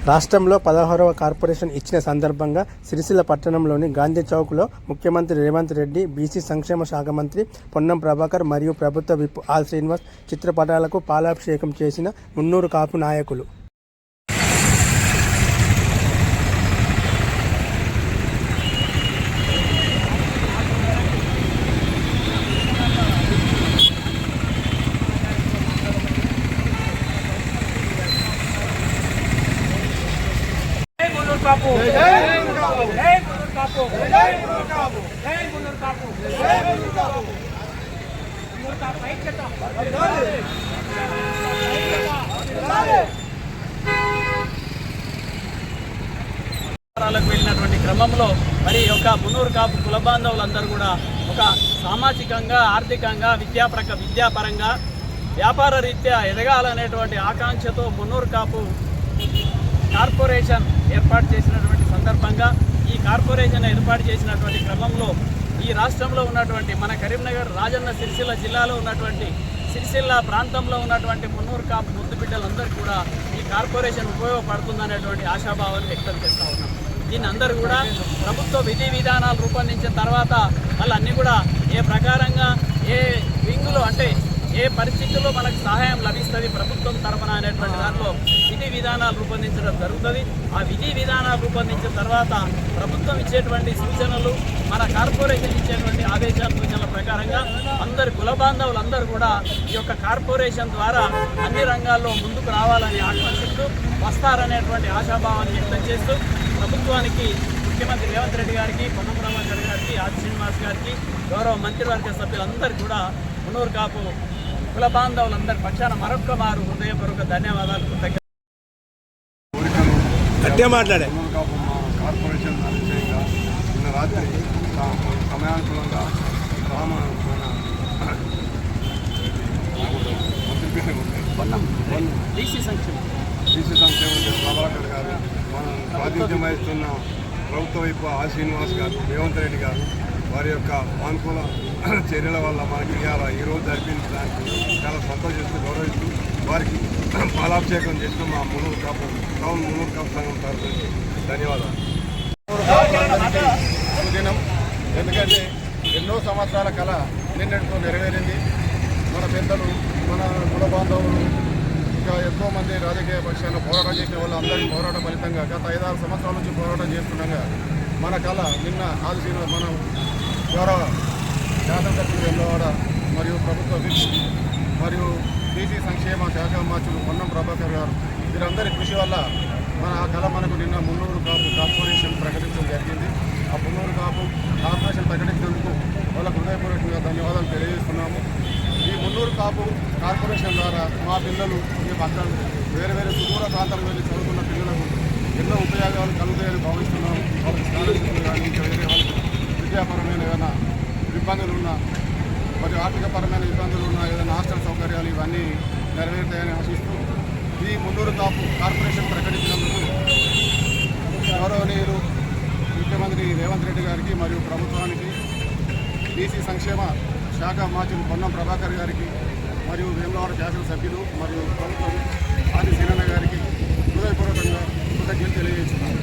రాష్ట్రంలో 16వ కార్పొరేషన్ ఇచ్చిన సందర్భంగా సిరిసిల్ల పట్టణంలోని గాంధీ చౌక్లో ముఖ్యమంత్రి రేవంత్ రెడ్డి, బీసీ సంక్షేమ శాఖ మంత్రి పొన్నం ప్రభాకర్ మరియు ప్రభుత్వ విప్ ఆల్ శ్రీనివాస్ చిత్రపటాలకు పాలాభిషేకం చేసిన మున్నూరు కాపు నాయకులు. వెళ్ళినటువంటి క్రమంలో మరి యొక్క మున్నూరు కాపు కుల బాంధవులందరూ కూడా ఒక సామాజికంగా, ఆర్థికంగా, విద్యాపరంగా, వ్యాపార రీత్యా ఎదగాలనేటువంటి ఆకాంక్షతో మున్నూరు కాపు కార్పొరేషన్ ఏర్పాటు చేసినటువంటి సందర్భంగా ఈ కార్పొరేషన్ ఏర్పాటు చేసినటువంటి క్రమంలో ఈ రాష్ట్రంలో ఉన్నటువంటి మన కరీంనగర్, రాజన్న సిరిసిల్ల జిల్లాలో ఉన్నటువంటి సిరిసిల్ల ప్రాంతంలో ఉన్నటువంటి మున్నూరు కాపు ముద్దు బిడ్డలందరూ కూడా ఈ కార్పొరేషన్ ఉపయోగపడుతుందనేటువంటి ఆశాభావాన్ని వ్యక్తం చేస్తూ ఉన్నాం. దీన్ని అందరూ కూడా ప్రభుత్వ విధి విధానాలు రూపొందించిన తర్వాత వాళ్ళన్నీ కూడా ఏ ప్రకారంగా ఏ వింగులో అంటే ఏ పరిస్థితుల్లో మనకు సహాయం లభిస్తుంది ప్రభుత్వం తరఫున అనేటువంటి దాంట్లో విధి విధానాలు రూపొందించడం జరుగుతుంది. ఆ విధి విధానాలు రూపొందించిన తర్వాత ప్రభుత్వం ఇచ్చేటువంటి సూచనలు, మన కార్పొరేషన్ ఇచ్చేటువంటి ఆదేశాల సూచనల ప్రకారంగా అందరు కుల బాంధవులందరూ కూడా ఈ యొక్క కార్పొరేషన్ ద్వారా అన్ని రంగాల్లో ముందుకు రావాలని ఆకాంక్షిస్తూ వస్తారనేటువంటి ఆశాభావాన్ని వ్యక్తం చేస్తూ ప్రభుత్వానికి ముఖ్యమంత్రి రేవంత్ రెడ్డి గారికి, పొన్నం ప్రభాకర్ గారికి, ఆది శ్రీనివాస్ గారికి, గౌరవ మంత్రివర్గ సభ్యులందరికీ కూడా మున్నూరు కాపు కుల బాంధవులందరి పక్షాన మరొక్క మారు హృదయపూర్వక ధన్యవాదాలు. మాట్లాడే కార్పొరేషన్ అధికారిగా నిన్న రాత్రి సమయానుకూలంగా బీసీ సంక్షేమం ప్రభాకర్ గారు, మనం ప్రాతినిధ్యం వహిస్తున్న ప్రభుత్వ వైపు ఆ శ్రీనివాస్ గారు, రేవంత్ రెడ్డి గారు వారి యొక్క అనుకూల చర్యల వల్ల మనకి ఈరోజు జరిపించడానికి చాలా సంతోషిస్తూ, గౌరవిస్తూ వారికి పాలాభిషేకం చేసిన మా మున్నూరు కాపు సంఘం తరఫున ధన్యవాదాలు. సుదినం, ఎందుకంటే ఎన్నో సంవత్సరాల కళ నిన్నటితో నెరవేరింది. మన పెద్దలు, మన కుల బాంధవులు, ఇంకా ఎంతో మంది రాజకీయ పక్షాన పోరాటం చేసిన వాళ్ళు అందరి పోరాట ఫలితంగా గత 5-6 సంవత్సరాల నుంచి పోరాటం చేస్తుండగా మన కళ నిన్న ఆదిశీన మనం గౌరవ శాసనసభ్యులు వెల్లవాడ మరియు ప్రభుత్వ విప్ మరియు బీసీ సంక్షేమ శాఖ మార్చులు పొన్నం ప్రభాకర్ గారు వీరందరి కృషి వల్ల మన ఆ కళ మనకు నిన్న మున్నూరు కాపు కార్పొరేషన్ ప్రకటించడం జరిగింది. ఆ మున్నూరు కాపు కార్పొరేషన్ ప్రకటించినందుకు వాళ్ళకు హృదయపూర్వకంగా ధన్యవాదాలు తెలియజేస్తున్నాము. ఈ మున్నూరు కాపు కార్పొరేషన్ ద్వారా మా పిల్లలు ఈ పక్కన వేరే సుదూర ప్రాంతాలకు వెళ్ళి చదువుతున్న పిల్లలకు ఎన్నో ఉపయోగాలు కలుగుతాయని భావిస్తున్నాము. వాళ్ళకి స్కాలర్షిప్లు కానీ ఇంకా వేరే వాళ్ళకి విద్యాపరమైన ఏదైనా ఇబ్బందులు ఉన్నా, మరియు ఆర్థికపరమైన ఇబ్బందులు ఉన్నా, ఏదైనా హాస్టల్ సౌకర్యాలు ఇవన్నీ నెరవేరుతాయని ఆశిస్తూ ఈ మున్నూరు కాపు కార్పొరేషన్ ప్రకటించినందుకు గౌరవనీయులు ముఖ్యమంత్రి రేవంత్ రెడ్డి గారికి మరియు ప్రభుత్వానికి, బీసీ సంక్షేమ శాఖ మార్చులు పొన్నం ప్రభాకర్ గారికి మరియు వేములవాడ శాసనసభ్యులు మరియు ప్రభుత్వం ఆది శ్రీనన్న గారికి హృదయపూర్వకంగా కృతజ్ఞతలు తెలియజేస్తున్నాను.